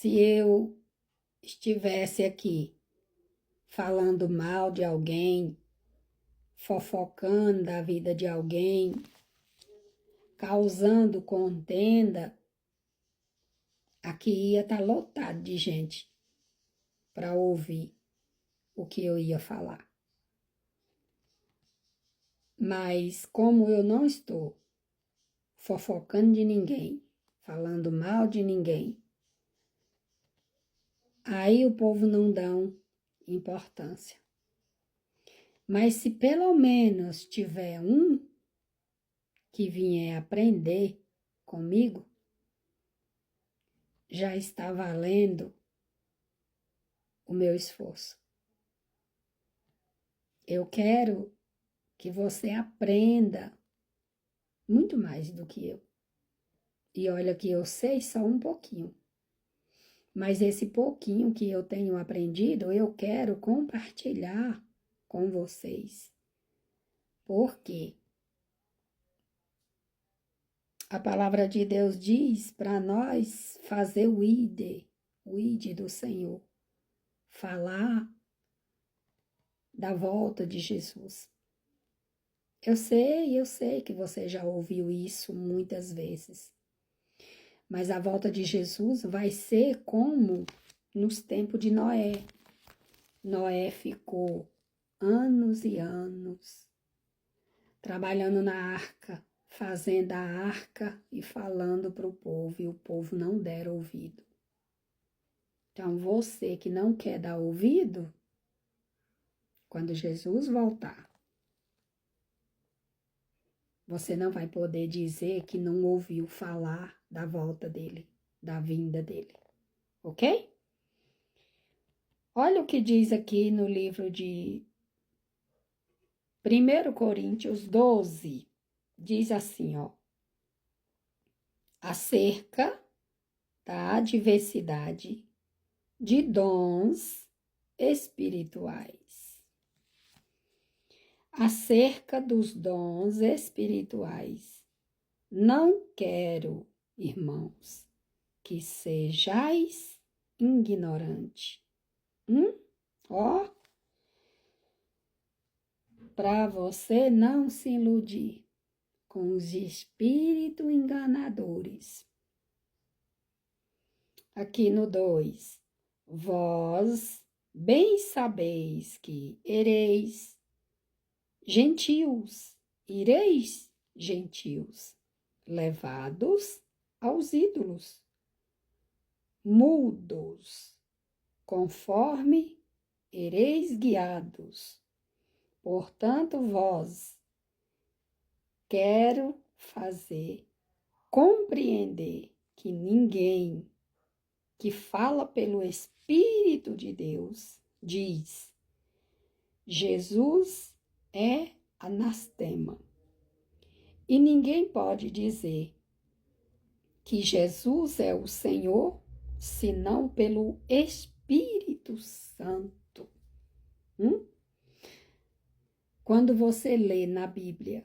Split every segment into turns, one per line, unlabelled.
Se eu estivesse aqui falando mal de alguém, fofocando da vida de alguém, causando contenda, aqui ia estar lotado de gente para ouvir o que eu ia falar. Mas como eu não estou fofocando de ninguém, falando mal de ninguém, aí o povo não dá importância. Mas se pelo menos tiver um que vier aprender comigo, já está valendo o meu esforço. Eu quero que você aprenda muito mais do que eu. E olha que eu sei só um pouquinho. Mas esse pouquinho que eu tenho aprendido, eu quero compartilhar com vocês. Por quê? A palavra de Deus diz para nós fazer o ide do Senhor. Falar da volta de Jesus. Eu sei que você já ouviu isso muitas vezes. Mas a volta de Jesus vai ser como nos tempos de Noé. Noé ficou anos e anos trabalhando na arca, fazendo a arca e falando para o povo, e o povo não deram ouvido. Então, você que não quer dar ouvido, quando Jesus voltar, você não vai poder dizer que não ouviu falar da volta dele, da vinda dele, ok? Olha o que diz aqui no livro de 1 Coríntios 12, diz assim, ó, acerca da diversidade de dons espirituais. Acerca dos dons espirituais, não quero, irmãos, que sejais ignorantes. Ó, para você não se iludir com os espíritos enganadores. Aqui no 2, vós bem sabeis que ireis gentios, levados aos ídolos, mudos, conforme ireis guiados. Portanto, vós quero fazer compreender que ninguém que fala pelo Espírito de Deus diz: Jesus é anastema. E ninguém pode dizer que Jesus é o Senhor, senão pelo Espírito Santo. Quando você lê na Bíblia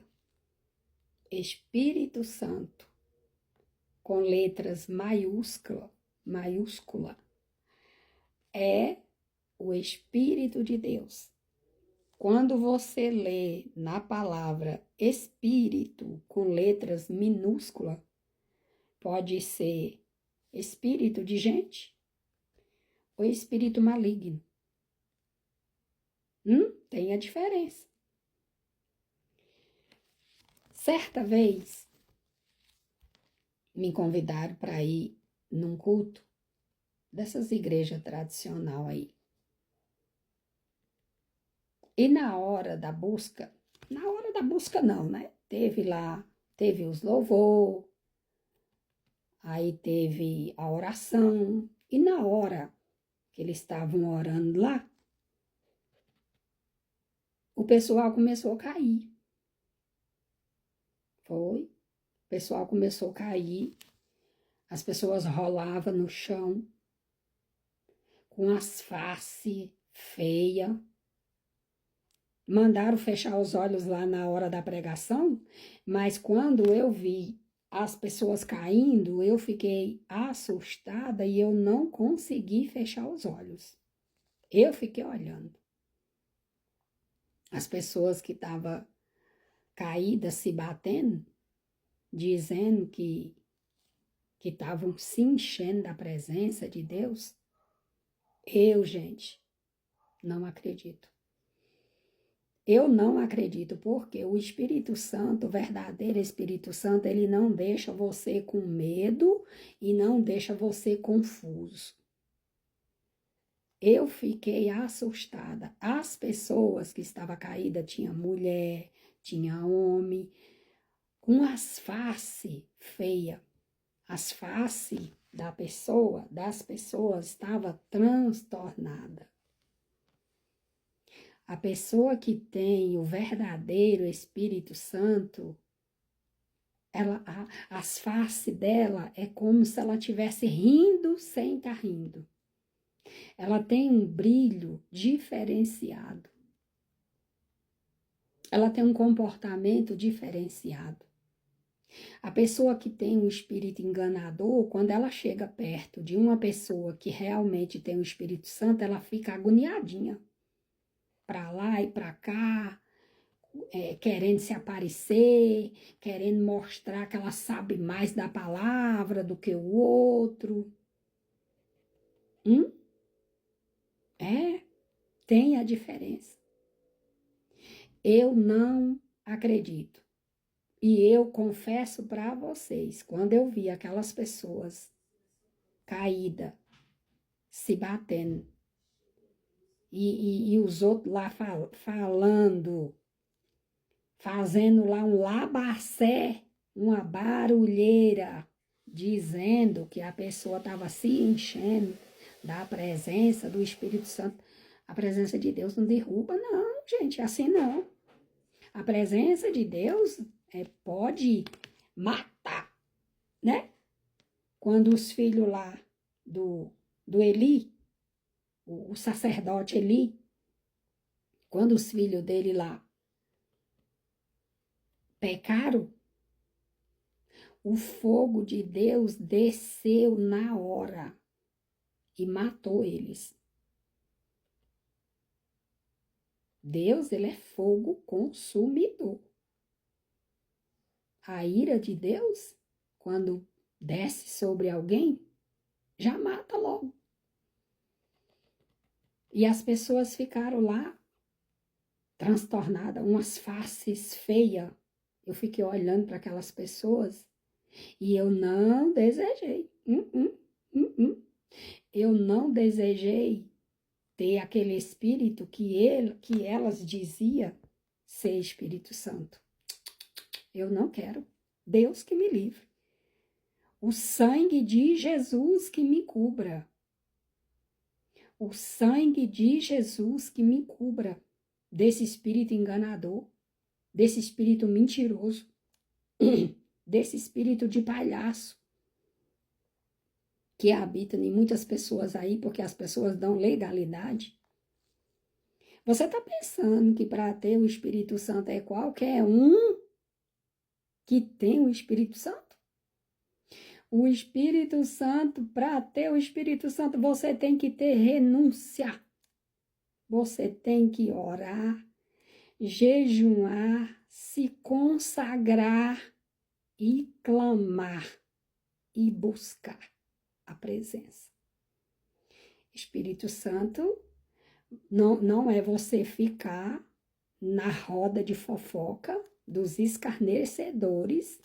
Espírito Santo com letras maiúscula, é o Espírito de Deus. Quando você lê na palavra Espírito com letras minúsculas, pode ser espírito de gente ou espírito maligno. Tem a diferença. Certa vez, me convidaram para ir num culto dessas igrejas tradicionais aí. E na hora da busca não, né? Teve os louvor, aí teve a oração, e na hora que eles estavam orando lá, o pessoal começou a cair. O pessoal começou a cair, as pessoas rolavam no chão, com as faces feias. Mandaram fechar os olhos lá na hora da pregação, mas quando eu vi as pessoas caindo, eu fiquei assustada e eu não consegui fechar os olhos. Eu fiquei olhando. As pessoas que estavam caídas se batendo, dizendo que estavam se enchendo da presença de Deus. Eu, gente, não acredito. Eu não acredito, porque o Espírito Santo, o verdadeiro Espírito Santo, ele não deixa você com medo e não deixa você confuso. Eu fiquei assustada. As pessoas que estavam caídas, tinha mulher, tinha homem, com as faces feias. As faces das pessoas estavam transtornadas. A pessoa que tem o verdadeiro Espírito Santo, as faces dela é como se ela estivesse rindo sem estar rindo. Ela tem um brilho diferenciado. Ela tem um comportamento diferenciado. A pessoa que tem um espírito enganador, quando ela chega perto de uma pessoa que realmente tem o Espírito Santo, ela fica agoniadinha. Para lá e para cá, querendo se aparecer, querendo mostrar que ela sabe mais da palavra do que o outro. Tem a diferença. Eu não acredito. E eu confesso para vocês, quando eu vi aquelas pessoas caídas, se batendo, e os outros lá falando, fazendo lá um labacé, uma barulheira, dizendo que a pessoa estava se enchendo da presença do Espírito Santo. A presença de Deus não derruba, não, gente, assim não. A presença de Deus pode matar, né? Quando os filhos lá do Eli, o sacerdote Eli, quando os filhos dele lá pecaram, o fogo de Deus desceu na hora e matou eles. Deus, ele é fogo consumidor. A ira de Deus, quando desce sobre alguém, já mata logo. E as pessoas ficaram lá transtornadas, umas faces feias. Eu fiquei olhando para aquelas pessoas e eu não desejei. Eu não desejei ter aquele espírito que elas diziam ser Espírito Santo. Eu não quero. Deus que me livre. O sangue de Jesus que me cubra. O sangue de Jesus que me cubra desse espírito enganador, desse espírito mentiroso, desse espírito de palhaço que habita em muitas pessoas aí, porque as pessoas dão legalidade. Você está pensando que para ter o Espírito Santo é qualquer um que tem o Espírito Santo? O Espírito Santo, para ter o Espírito Santo, você tem que ter renúncia. Você tem que orar, jejuar, se consagrar e clamar e buscar a presença. Espírito Santo não é você ficar na roda de fofoca dos escarnecedores,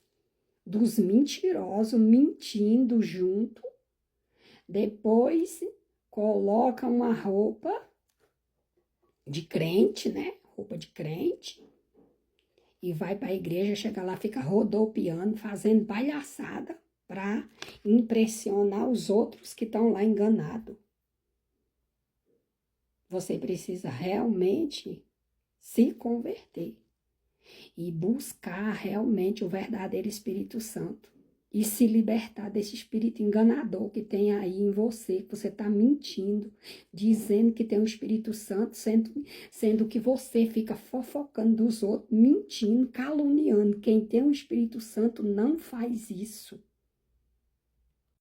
dos mentirosos, mentindo junto. Depois coloca uma roupa de crente, né? Roupa de crente. E vai para a igreja, chega lá, fica rodopiando, fazendo palhaçada para impressionar os outros que estão lá enganados. Você precisa realmente se converter e buscar realmente o verdadeiro Espírito Santo. e se libertar desse espírito enganador que tem aí em você, que você está mentindo, dizendo que tem o Espírito Santo, sendo que você fica fofocando dos outros, mentindo, caluniando. Quem tem o Espírito Santo não faz isso.